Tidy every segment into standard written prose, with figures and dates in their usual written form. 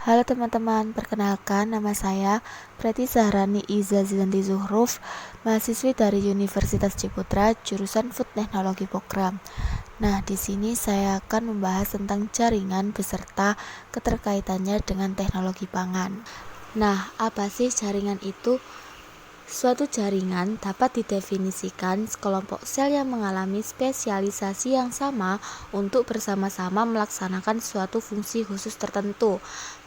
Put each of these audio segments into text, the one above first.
Halo teman-teman, perkenalkan nama saya Preti Zahrani Iza Zilanti Zuhruf, mahasiswi dari Universitas Ciputra, jurusan Food Technology Program. Nah, di sini saya akan membahas tentang jaringan beserta keterkaitannya dengan teknologi pangan. Nah, apa sih jaringan itu? Suatu jaringan dapat didefinisikan sekelompok sel yang mengalami spesialisasi yang sama untuk bersama-sama melaksanakan suatu fungsi khusus tertentu.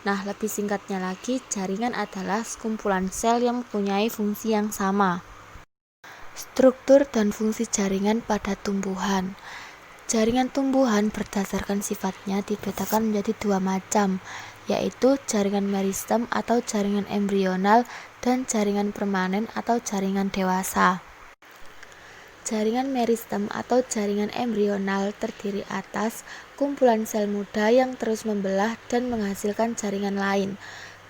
Nah, lebih singkatnya lagi, jaringan adalah sekumpulan sel yang mempunyai fungsi yang sama. Struktur dan fungsi jaringan pada tumbuhan. Jaringan tumbuhan berdasarkan sifatnya dibedakan menjadi dua macam, yaitu jaringan meristem atau jaringan embrional dan jaringan permanen atau jaringan dewasa. Jaringan meristem atau jaringan embrional terdiri atas kumpulan sel muda yang terus membelah dan menghasilkan jaringan lain.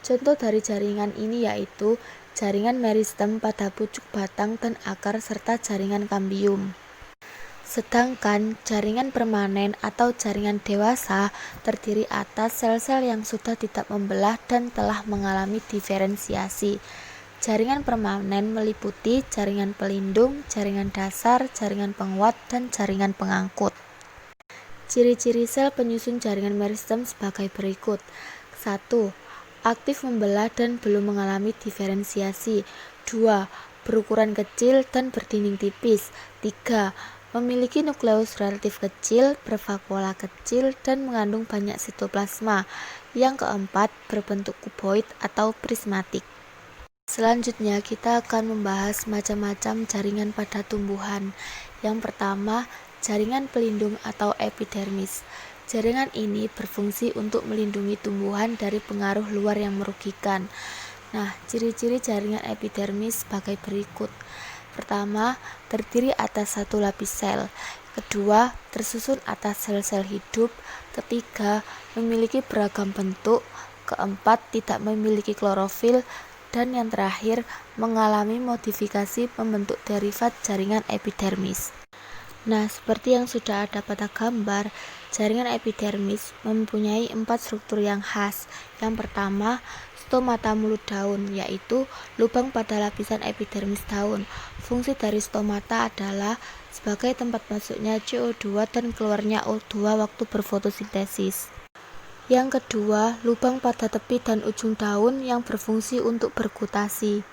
Contoh dari jaringan ini yaitu jaringan meristem pada pucuk batang dan akar serta jaringan kambium. Sedangkan jaringan permanen atau jaringan dewasa terdiri atas sel-sel yang sudah tidak membelah dan telah mengalami diferensiasi. Jaringan permanen meliputi jaringan pelindung, jaringan dasar, jaringan penguat, dan jaringan pengangkut. Ciri-ciri sel penyusun jaringan meristem sebagai berikut. 1. Aktif membelah dan belum mengalami diferensiasi. 2. Berukuran kecil dan berdinding tipis. 3. Memiliki nukleus relatif kecil, bervakuola kecil, dan mengandung banyak sitoplasma. Yang keempat, berbentuk kuboid atau prismatik. Selanjutnya, kita akan membahas macam-macam jaringan pada tumbuhan. Yang pertama, jaringan pelindung atau epidermis. Jaringan ini berfungsi untuk melindungi tumbuhan dari pengaruh luar yang merugikan. Nah, ciri-ciri jaringan epidermis sebagai berikut. Pertama, terdiri atas satu lapis sel. Kedua, tersusun atas sel-sel hidup. Ketiga, memiliki beragam bentuk. Keempat, tidak memiliki klorofil. Dan yang terakhir, mengalami modifikasi membentuk derivat jaringan epidermis. Nah, seperti yang sudah ada pada gambar, jaringan epidermis mempunyai 4 struktur yang khas. Yang pertama, stomata mulut daun, yaitu lubang pada lapisan epidermis daun. Fungsi dari stomata adalah sebagai tempat masuknya CO2 dan keluarnya O2 waktu berfotosintesis. Yang kedua, lubang pada tepi dan ujung daun yang berfungsi untuk bergutasi.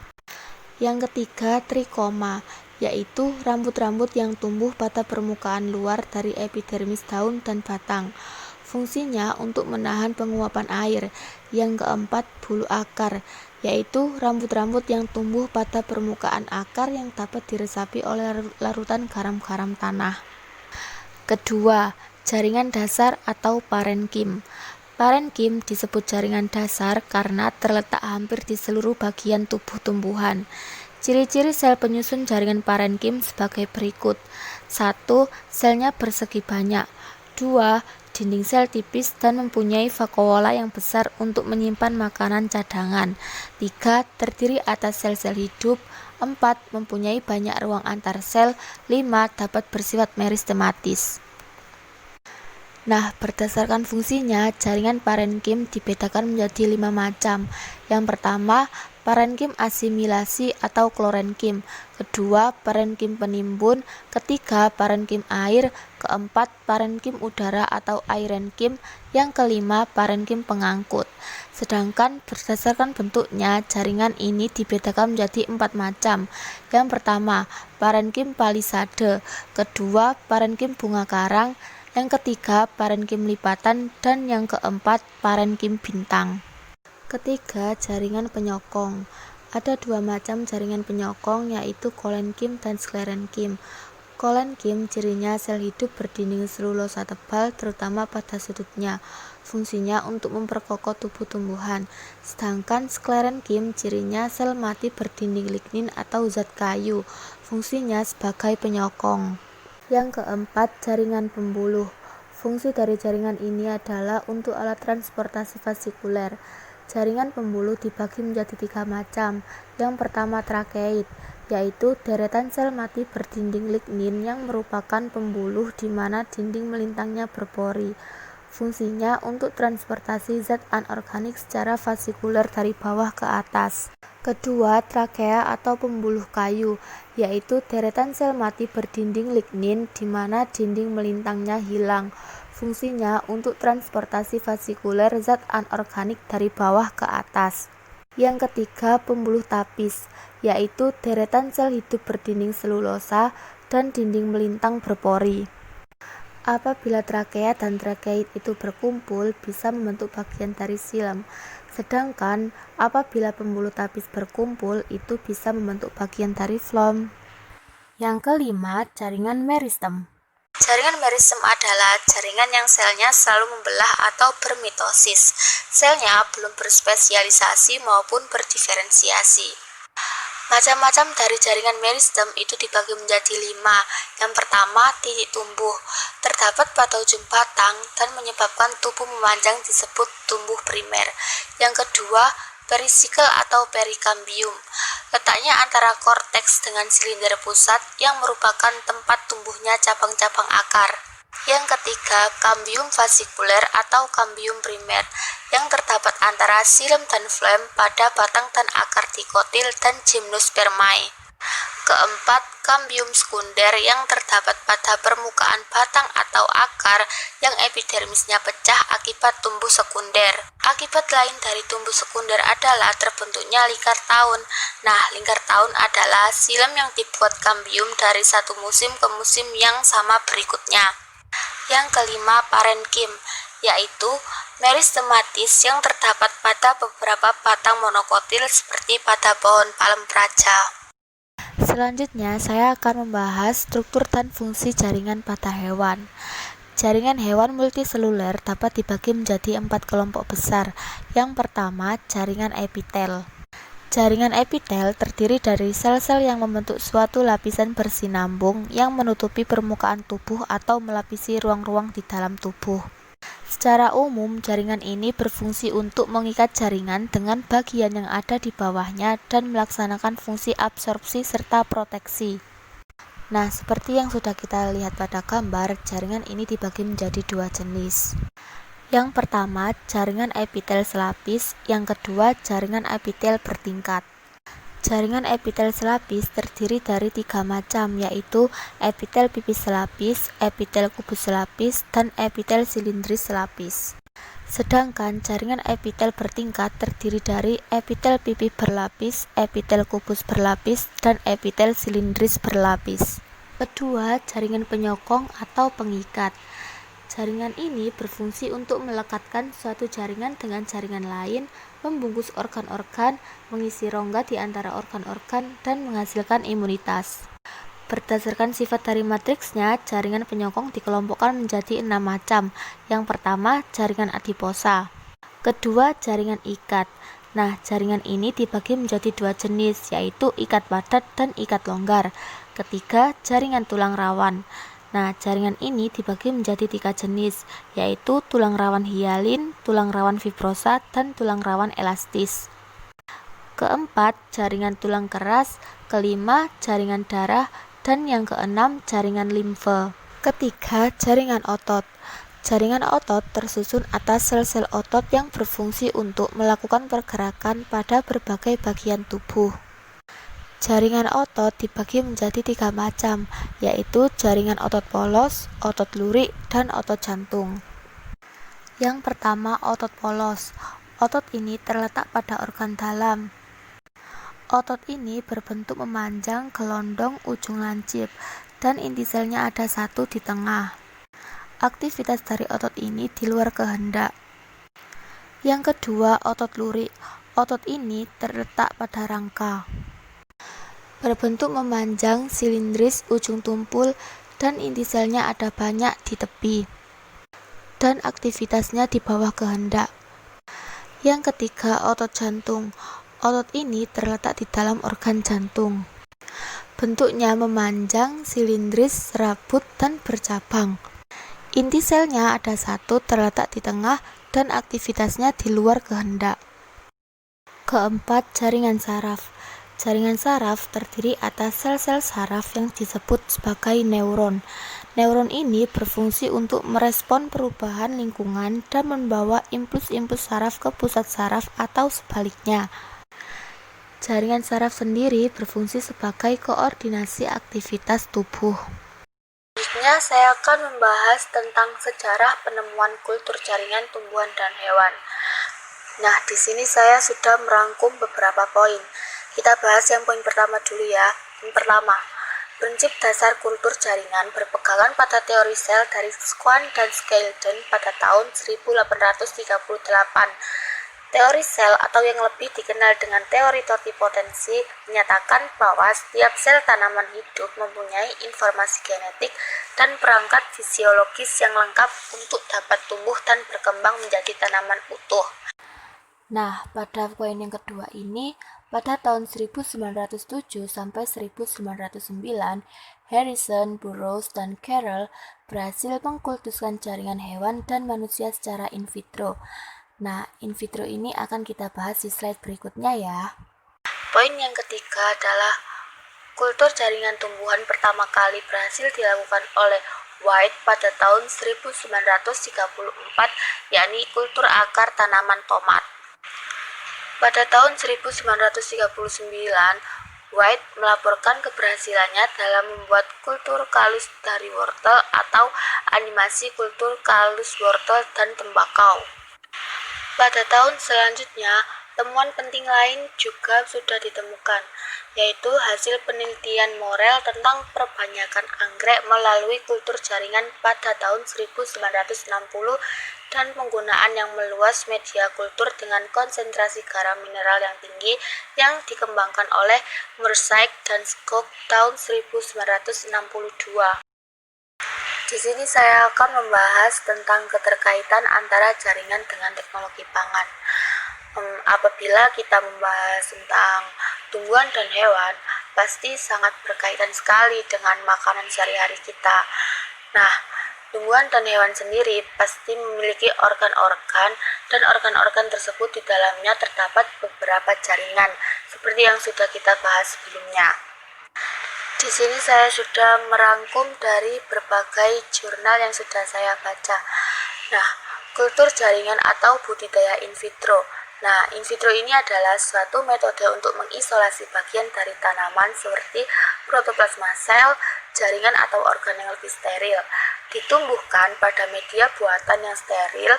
Yang ketiga, trikoma, yaitu rambut-rambut yang tumbuh pada permukaan luar dari epidermis daun dan batang. Fungsinya untuk menahan penguapan air. Yang keempat, bulu akar, yaitu rambut-rambut yang tumbuh pada permukaan akar yang dapat diresapi oleh larutan garam-garam tanah. Kedua, jaringan dasar atau parenkim. Parenkim disebut jaringan dasar karena terletak hampir di seluruh bagian tubuh tumbuhan. Ciri-ciri sel penyusun jaringan parenkim sebagai berikut. 1. Selnya bersegi banyak. 2. Dinding sel tipis dan mempunyai vakuola yang besar untuk menyimpan makanan cadangan. 3. Terdiri atas sel-sel hidup. 4. Mempunyai banyak ruang antar sel. 5. Dapat bersifat meristematis. Nah, berdasarkan fungsinya, jaringan parenkim dibedakan menjadi 5 macam. Yang pertama, parenkim asimilasi atau klorenkim. Kedua, parenkim penimbun. Ketiga, parenkim air. Keempat, parenkim udara atau airenkim. Yang kelima, parenkim pengangkut. Sedangkan berdasarkan bentuknya, jaringan ini dibedakan menjadi 4 macam. Yang pertama, parenkim palisade. Kedua, parenkim bunga karang. Yang ketiga, parenkim lipatan, dan yang keempat, parenkim bintang. Ketiga, jaringan penyokong. Ada 2 macam jaringan penyokong, yaitu kolenkim dan sklerenkim. Kolenkim cirinya sel hidup berdinding selulosa tebal, terutama pada sudutnya. Fungsinya untuk memperkokoh tubuh tumbuhan. Sedangkan sklerenkim cirinya sel mati berdinding lignin atau zat kayu. Fungsinya sebagai penyokong. Yang keempat, jaringan pembuluh. Fungsi dari jaringan ini adalah untuk alat transportasi vasikuler. Jaringan pembuluh dibagi menjadi 3 macam. Yang pertama, trakeid, yaitu deretan sel mati berdinding lignin yang merupakan pembuluh di mana dinding melintangnya berpori. Fungsinya untuk transportasi zat anorganik secara vasikuler dari bawah ke atas. Kedua, trakea atau pembuluh kayu, yaitu deretan sel mati berdinding lignin di mana dinding melintangnya hilang. Fungsinya untuk transportasi vasikuler zat anorganik dari bawah ke atas. Yang ketiga, pembuluh tapis, yaitu deretan sel hidup berdinding selulosa dan dinding melintang berpori. Apabila trakea dan trakeid itu berkumpul, bisa membentuk bagian dari xilem. Sedangkan apabila pembuluh tapis berkumpul, itu bisa membentuk bagian dari flom. Yang kelima, jaringan meristem. Jaringan meristem adalah jaringan yang selnya selalu membelah atau bermitosis. Selnya belum berspesialisasi maupun berdiferensiasi. Macam-macam dari jaringan meristem itu dibagi menjadi 5. Yang pertama, titik tumbuh. Terdapat pada ujung batang dan menyebabkan tubuh memanjang disebut tumbuh primer. Yang kedua, perisikel atau perikambium. Letaknya antara korteks dengan silinder pusat yang merupakan tempat tumbuhnya cabang-cabang akar. Yang ketiga, kambium vasikuler atau kambium primer yang terdapat antara xilem dan flem pada batang dan akar dikotil dan gymnospermae. Keempat, kambium sekunder yang terdapat pada permukaan batang atau akar yang epidermisnya pecah akibat tumbuh sekunder. Akibat lain dari tumbuh sekunder adalah terbentuknya lingkar tahun. Nah, lingkar tahun adalah xilem yang dibuat kambium dari satu musim ke musim yang sama berikutnya. Yang kelima, parenkim, yaitu meristematis yang terdapat pada beberapa batang monokotil seperti pada pohon palem praja. Selanjutnya, saya akan membahas struktur dan fungsi jaringan pada hewan. Jaringan hewan multiseluler dapat dibagi menjadi 4 kelompok besar. Yang pertama, jaringan epitel. Jaringan epitel terdiri dari sel-sel yang membentuk suatu lapisan bersinambung yang menutupi permukaan tubuh atau melapisi ruang-ruang di dalam tubuh. Secara umum, jaringan ini berfungsi untuk mengikat jaringan dengan bagian yang ada di bawahnya dan melaksanakan fungsi absorpsi serta proteksi. Nah, seperti yang sudah kita lihat pada gambar, jaringan ini dibagi menjadi 2 jenis. Yang pertama, jaringan epitel selapis, yang kedua, jaringan epitel bertingkat. Jaringan epitel selapis terdiri dari 3 macam, yaitu epitel pipis selapis, epitel kubus selapis, dan epitel silindris selapis. Sedangkan jaringan epitel bertingkat terdiri dari epitel pipih berlapis, epitel kubus berlapis, dan epitel silindris berlapis. Kedua, jaringan penyokong atau pengikat. Jaringan ini berfungsi untuk melekatkan suatu jaringan dengan jaringan lain, membungkus organ-organ, mengisi rongga di antara organ-organ, dan menghasilkan imunitas. Berdasarkan sifat dari matriksnya, jaringan penyokong dikelompokkan menjadi 6 macam. Yang pertama, jaringan adiposa. Kedua, jaringan ikat. Nah, jaringan ini dibagi menjadi 2 jenis, yaitu ikat padat dan ikat longgar. Ketiga, jaringan tulang rawan. Nah, jaringan ini dibagi menjadi 3 jenis, yaitu tulang rawan hialin, tulang rawan fibrosa, dan tulang rawan elastis. Keempat, jaringan tulang keras. Kelima, jaringan darah. Dan yang keenam, jaringan limfe. Ketiga, jaringan otot. Jaringan otot tersusun atas sel-sel otot yang berfungsi untuk melakukan pergerakan pada berbagai bagian tubuh. Jaringan otot dibagi menjadi 3 macam, yaitu jaringan otot polos, otot lurik, dan otot jantung. Yang pertama, otot polos. Otot ini terletak pada organ dalam. Otot ini berbentuk memanjang, gelondong, ujung lancip, dan inti selnya ada 1 di tengah. Aktivitas dari otot ini di luar kehendak. Yang kedua, otot lurik. Otot ini terletak pada rangka. Berbentuk memanjang, silindris, ujung tumpul, dan inti selnya ada banyak di tepi. Dan aktivitasnya di bawah kehendak. Yang ketiga, otot jantung. Otot ini terletak di dalam organ jantung. Bentuknya memanjang, silindris, serabut, dan bercabang. Inti selnya ada 1 terletak di tengah dan aktivitasnya di luar kehendak. Keempat, jaringan saraf. Jaringan saraf terdiri atas sel-sel saraf yang disebut sebagai neuron. Neuron ini berfungsi untuk merespon perubahan lingkungan dan membawa impuls-impuls saraf ke pusat saraf atau sebaliknya. Jaringan saraf sendiri berfungsi sebagai koordinasi aktivitas tubuh. Selanjutnya saya akan membahas tentang sejarah penemuan kultur jaringan tumbuhan dan hewan. Nah, di sini saya sudah merangkum beberapa poin. Kita bahas yang poin pertama dulu ya. Yang pertama, prinsip dasar kultur jaringan berpegangan pada teori sel dari Schwann dan Skeldon pada tahun 1838. Teori sel atau yang lebih dikenal dengan teori totipotensi menyatakan bahwa setiap sel tanaman hidup mempunyai informasi genetik dan perangkat fisiologis yang lengkap untuk dapat tumbuh dan berkembang menjadi tanaman utuh. Nah, pada poin yang kedua ini, pada tahun 1907 sampai 1909, Harrison, Burroughs, dan Carroll berhasil mengkultuskan jaringan hewan dan manusia secara in vitro. Nah, in vitro ini akan kita bahas di slide berikutnya ya. Poin yang ketiga adalah kultur jaringan tumbuhan pertama kali berhasil dilakukan oleh White pada tahun 1934, yakni kultur akar tanaman tomat. Pada tahun 1939, White melaporkan keberhasilannya dalam membuat kultur kalus dari wortel atau animasi kultur kalus wortel dan tembakau. Pada tahun selanjutnya, temuan penting lain juga sudah ditemukan, yaitu hasil penelitian Morel tentang perbanyakan anggrek melalui kultur jaringan pada tahun 1960 dan penggunaan yang meluas media kultur dengan konsentrasi garam mineral yang tinggi yang dikembangkan oleh Mursyk dan Scott tahun 1962. Di sini saya akan membahas tentang keterkaitan antara jaringan dengan teknologi pangan. Apabila kita membahas tentang tumbuhan dan hewan, pasti sangat berkaitan sekali dengan makanan sehari-hari kita. Nah, tumbuhan dan hewan sendiri pasti memiliki organ-organ, dan organ-organ tersebut di dalamnya terdapat beberapa jaringan, seperti yang sudah kita bahas sebelumnya. Di sini saya sudah merangkum dari berbagai jurnal yang sudah saya baca. Nah, kultur jaringan atau budidaya in vitro. Nah, in vitro ini adalah suatu metode untuk mengisolasi bagian dari tanaman seperti protoplasma sel, jaringan atau organ yang lebih steril. Ditumbuhkan pada media buatan yang steril,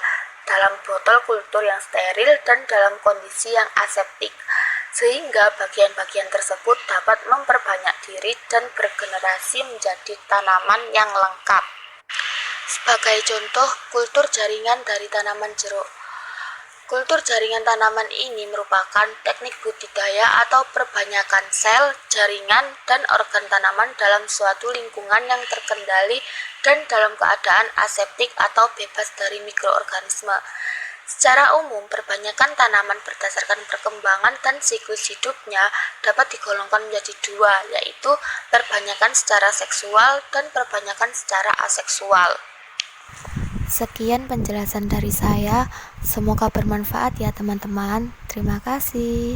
dalam botol kultur yang steril, dan dalam kondisi yang aseptik, sehingga bagian-bagian tersebut dapat memperbanyak diri dan bergenerasi menjadi tanaman yang lengkap. Sebagai contoh, kultur jaringan dari tanaman jeruk. Kultur jaringan tanaman ini merupakan teknik budidaya atau perbanyakan sel, jaringan, dan organ tanaman dalam suatu lingkungan yang terkendali dan dalam keadaan aseptik atau bebas dari mikroorganisme. Secara umum, perbanyakan tanaman berdasarkan perkembangan dan siklus hidupnya dapat digolongkan menjadi dua, yaitu perbanyakan secara seksual dan perbanyakan secara aseksual. Sekian penjelasan dari saya, semoga bermanfaat ya teman-teman. Terima kasih.